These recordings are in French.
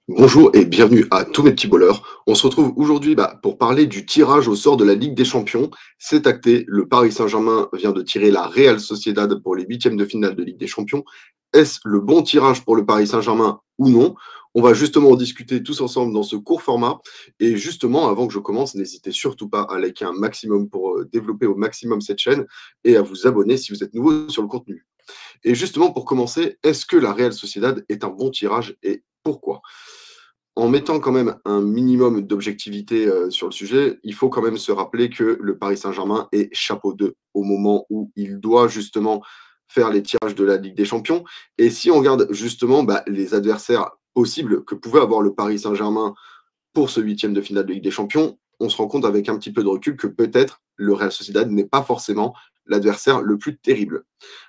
Bonjour et bienvenue à tous mes petits bowlers. On se retrouve aujourd'hui pour parler du tirage au sort de la Ligue des Champions. C'est acté, le Paris Saint-Germain vient de tirer la Real Sociedad pour les huitièmes de finale de Ligue des Champions. Est-ce le bon tirage pour le Paris Saint-Germain ou non? On va justement en discuter tous ensemble dans ce court format. Et justement, avant que je commence, n'hésitez surtout pas à liker un maximum pour développer au maximum cette chaîne et à vous abonner si vous êtes nouveau sur le contenu. Et justement, pour commencer, est-ce que la Real Sociedad est un bon tirage et pourquoi? En mettant quand même un minimum d'objectivité sur le sujet, il faut quand même se rappeler que le Paris Saint-Germain est chapeau 2 au moment où il doit justement faire les tirages de la Ligue des Champions. Et si on regarde justement les adversaires possibles que pouvait avoir le Paris Saint-Germain pour ce huitième de finale de Ligue des Champions, on se rend compte avec un petit peu de recul que peut-être le Real Sociedad n'est pas forcément l'adversaire le plus terrible.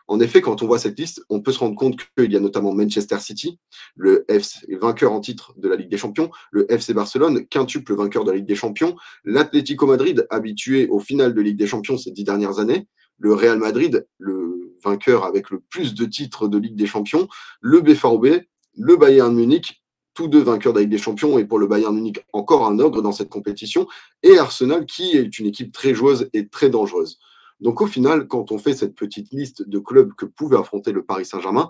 En effet, quand on voit cette liste, on peut se rendre compte qu'il y a notamment Manchester City, le FC vainqueur en titre de la Ligue des Champions, le FC Barcelone, quintuple vainqueur de la Ligue des Champions, l'Atlético Madrid, habitué aux finales de Ligue des Champions ces 10 dernières années, le Real Madrid, le vainqueur avec le plus de titres de Ligue des Champions, le BVB, le Bayern Munich, tous deux vainqueurs de la Ligue des Champions, et pour le Bayern Munich, encore un ogre dans cette compétition, et Arsenal, qui est une équipe très joueuse et très dangereuse. Donc au final, quand on fait cette petite liste de clubs que pouvait affronter le Paris Saint-Germain,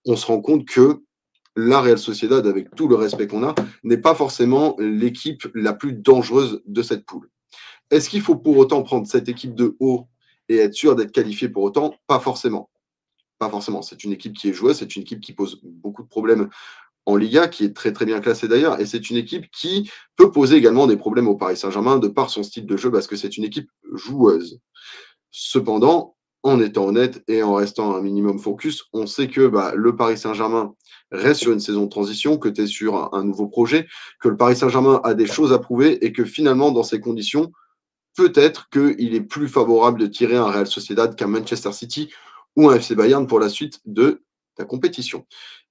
on se rend compte que la Real Sociedad, avec tout le respect qu'on a, n'est pas forcément l'équipe la plus dangereuse de cette poule. Est-ce qu'il faut pour autant prendre cette équipe de haut et être sûr d'être qualifié pour autant? Pas forcément. Pas forcément. C'est une équipe qui est joueuse, c'est une équipe qui pose beaucoup de problèmes en Liga, qui est très très bien classée d'ailleurs, et c'est une équipe qui peut poser également des problèmes au Paris Saint-Germain de par son style de jeu, parce que c'est une équipe joueuse. Cependant, en étant honnête et en restant un minimum focus, on sait que le Paris Saint-Germain reste sur une saison de transition, que tu es sur un nouveau projet, que le Paris Saint-Germain a des choses à prouver et que finalement, dans ces conditions, peut-être qu'il est plus favorable de tirer un Real Sociedad qu'un Manchester City ou un FC Bayern pour la suite de ta compétition.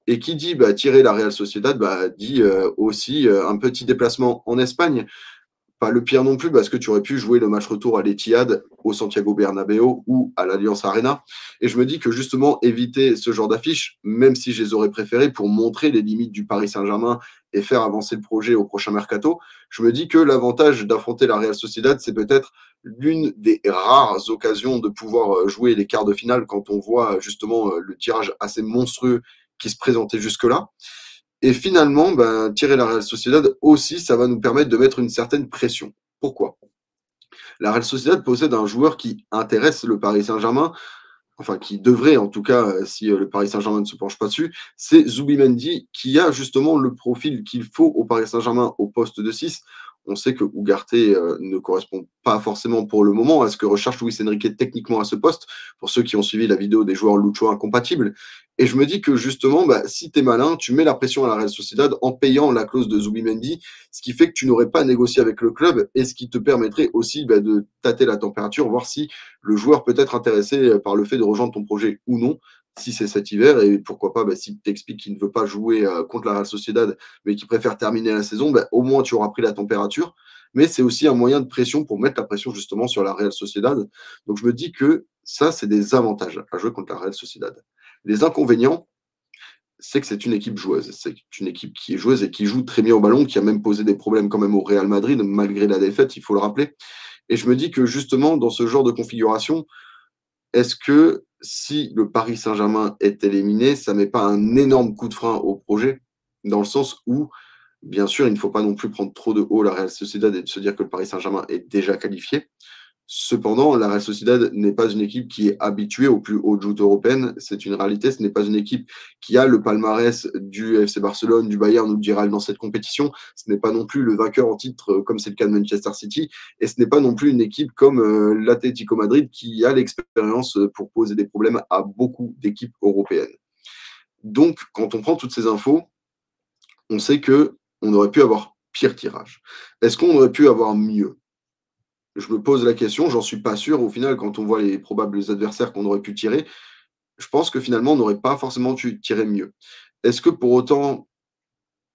Et qui dit tirer la Real Sociedad dit aussi un petit déplacement en Espagne, pas le pire non plus, parce que tu aurais pu jouer le match retour à l'Etihad, au Santiago Bernabéu ou à l'Allianz Arena. Et je me dis que justement, éviter ce genre d'affiches, même si je les aurais préférées pour montrer les limites du Paris Saint-Germain et faire avancer le projet au prochain mercato, je me dis que l'avantage d'affronter la Real Sociedad, c'est peut-être l'une des rares occasions de pouvoir jouer les quarts de finale quand on voit justement le tirage assez monstrueux qui se présentait jusque-là. Et finalement, tirer la Real Sociedad aussi, ça va nous permettre de mettre une certaine pression. Pourquoi? La Real Sociedad possède un joueur qui intéresse le Paris Saint-Germain, enfin qui devrait en tout cas, si le Paris Saint-Germain ne se penche pas dessus, c'est Zubimendi qui a justement le profil qu'il faut au Paris Saint-Germain au poste de 6. On sait que Ugarte ne correspond pas forcément pour le moment à ce que recherche Luis Enrique techniquement à ce poste, pour ceux qui ont suivi la vidéo des joueurs Lucho incompatibles. Et je me dis que justement, si tu es malin, tu mets la pression à la Real Sociedad en payant la clause de Zubimendi, ce qui fait que tu n'aurais pas négocié avec le club et ce qui te permettrait aussi de tâter la température, voir si le joueur peut être intéressé par le fait de rejoindre ton projet ou non, si c'est cet hiver, et pourquoi pas, si tu t'expliques qu'il ne veut pas jouer contre la Real Sociedad, mais qu'il préfère terminer la saison, au moins tu auras pris la température. Mais c'est aussi un moyen de pression pour mettre la pression justement sur la Real Sociedad. Donc je me dis que ça, c'est des avantages à jouer contre la Real Sociedad. Les inconvénients, c'est que c'est une équipe joueuse. C'est une équipe qui est joueuse et qui joue très bien au ballon, qui a même posé des problèmes quand même au Real Madrid, malgré la défaite, il faut le rappeler. Et je me dis que justement, dans ce genre de configuration, est-ce que si le Paris Saint-Germain est éliminé, ça ne met pas un énorme coup de frein au projet? Dans le sens où, bien sûr, il ne faut pas non plus prendre trop de haut la Real Sociedad et de se dire que le Paris Saint-Germain est déjà qualifié. Cependant, la Real Sociedad n'est pas une équipe qui est habituée aux plus hautes joutes européennes. C'est une réalité. Ce n'est pas une équipe qui a le palmarès du FC Barcelone, du Bayern ou du Real dans cette compétition. Ce n'est pas non plus le vainqueur en titre comme c'est le cas de Manchester City. Et ce n'est pas non plus une équipe comme l'Atlético Madrid qui a l'expérience pour poser des problèmes à beaucoup d'équipes européennes. Donc, quand on prend toutes ces infos, on sait qu'on aurait pu avoir pire tirage. Est-ce qu'on aurait pu avoir mieux? Je me pose la question, j'en suis pas sûr. Au final, quand on voit les probables adversaires qu'on aurait pu tirer, je pense que finalement, on n'aurait pas forcément tiré mieux. Est-ce que pour autant,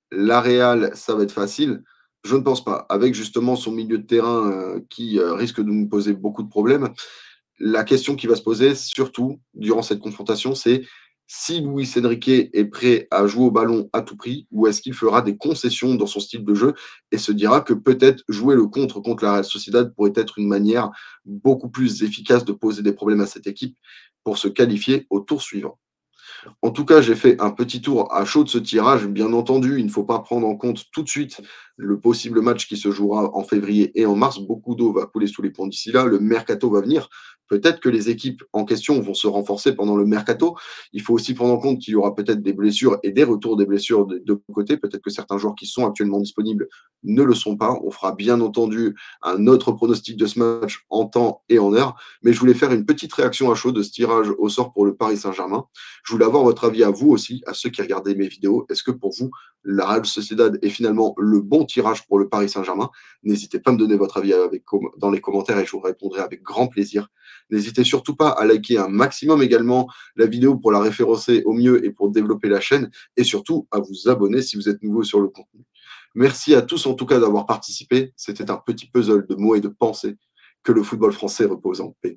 la Real, ça va être facile? Je ne pense pas. Avec justement son milieu de terrain qui risque de nous poser beaucoup de problèmes, la question qui va se poser, surtout durant cette confrontation, c'est si Luis Enrique est prêt à jouer au ballon à tout prix ou est-ce qu'il fera des concessions dans son style de jeu et se dira que peut-être jouer le contre la Real Sociedad pourrait être une manière beaucoup plus efficace de poser des problèmes à cette équipe pour se qualifier au tour suivant. En tout cas, j'ai fait un petit tour à chaud de ce tirage. Bien entendu, il ne faut pas prendre en compte tout de suite le possible match qui se jouera en février et en mars. Beaucoup d'eau va couler sous les ponts d'ici là. Le mercato va venir. Peut-être que les équipes en question vont se renforcer pendant le mercato. Il faut aussi prendre en compte qu'il y aura peut-être des blessures et des retours des blessures de deux côtés. Peut-être que certains joueurs qui sont actuellement disponibles ne le sont pas. On fera bien entendu un autre pronostic de ce match en temps et en heure. Mais je voulais faire une petite réaction à chaud de ce tirage au sort pour le Paris Saint-Germain. Je voulais avoir votre avis à vous aussi, à ceux qui regardaient mes vidéos. Est-ce que pour vous, la Real Sociedad est finalement le bon tirage pour le Paris Saint-Germain? N'hésitez pas à me donner votre avis dans les commentaires et je vous répondrai avec grand plaisir. N'hésitez surtout pas à liker un maximum également la vidéo pour la référencer au mieux et pour développer la chaîne et surtout à vous abonner si vous êtes nouveau sur le contenu. Merci à tous en tout cas d'avoir participé. C'était un petit puzzle de mots et de pensées. Que le football français repose en paix.